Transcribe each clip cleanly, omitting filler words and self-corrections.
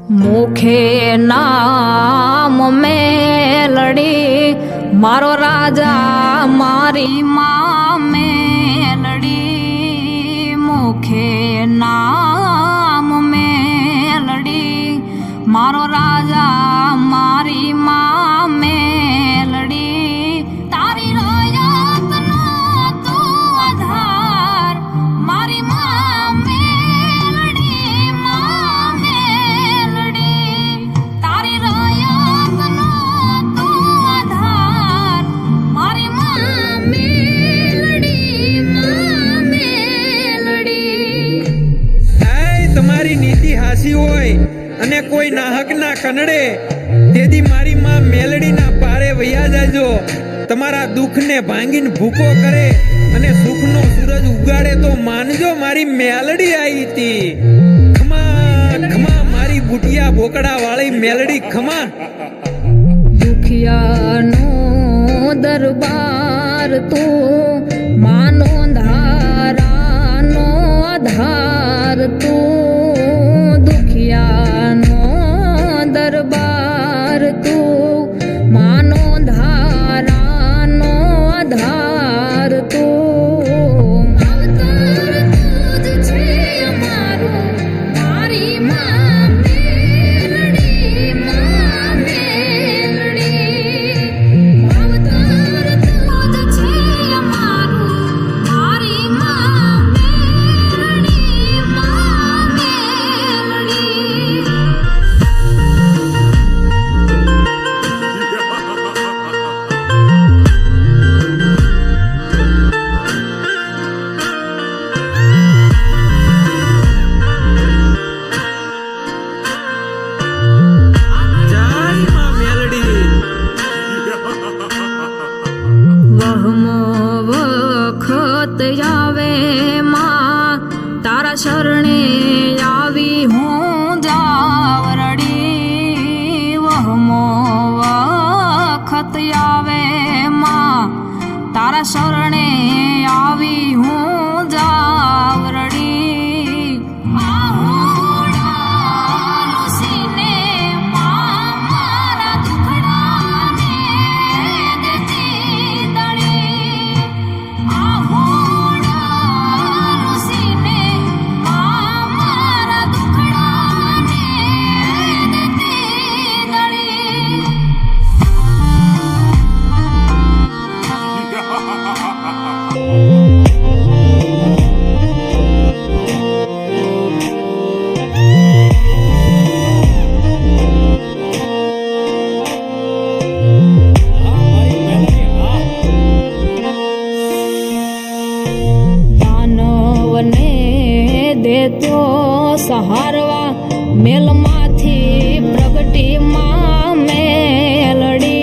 મુખે નામ મેલડી મારો રાજા મારી માં મેલડી મુખે નામ મેલડી મારો રાજા મારી માં મેલડી તારી રયાતનો તું આધાર મારી માં મેલડી તારી રયાતનો તું આધાર મારી માં મેલડી તમારી નીતિ હાસી હોય અને કોઈ નાહક ના કનડે તેથી મારી માં મેલડીના પારે વૈયા જાજો તમારા દુઃખને ભાંગીને ભૂકો કરે અને સુખનો સૂરજ ઉગાડે તો માનજો મારી મેલડી આવી હતી ખમા ખમા મારી બુટિયા બોકડા વાળી મેલડી ખમા દુખિયાનો દરબાર તું માનો ધારાનો આધાર તું દુખિયાનો દરબાર તું માનો ધારાનો આધાર તું અવતાર તું જ છે અમારો મારી માં મેલડી અવતાર તું જ છે અમારો મારી માં જય માં મેલડી વહમો વખત આવે માં તારા શરણે આવી હું જાવરડી વહમો વખત આવે માં તારા શરણે આવી હું જાવરડી દેતો સહારવા મેલમાંથી પ્રગટી માં મેલડી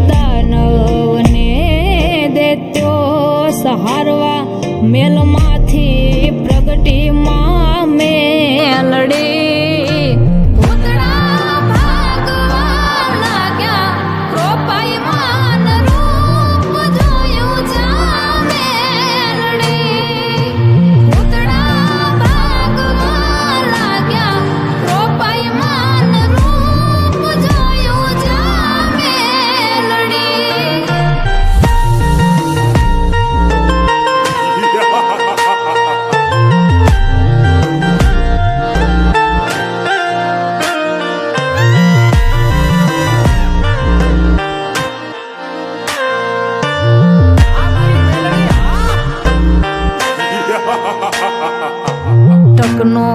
દાનવને દેતો સહારવા મેલમાંથી પ્રગટી માં મેલડી ટકનો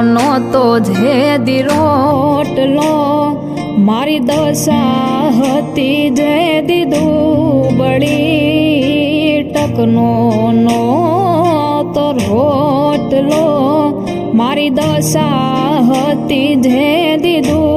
નહોતો જે દિરોટલો મારી દશા હતી જે દીધું બળી ટકનો નહોતો રોટલો મારી દશા હતી જે દીધું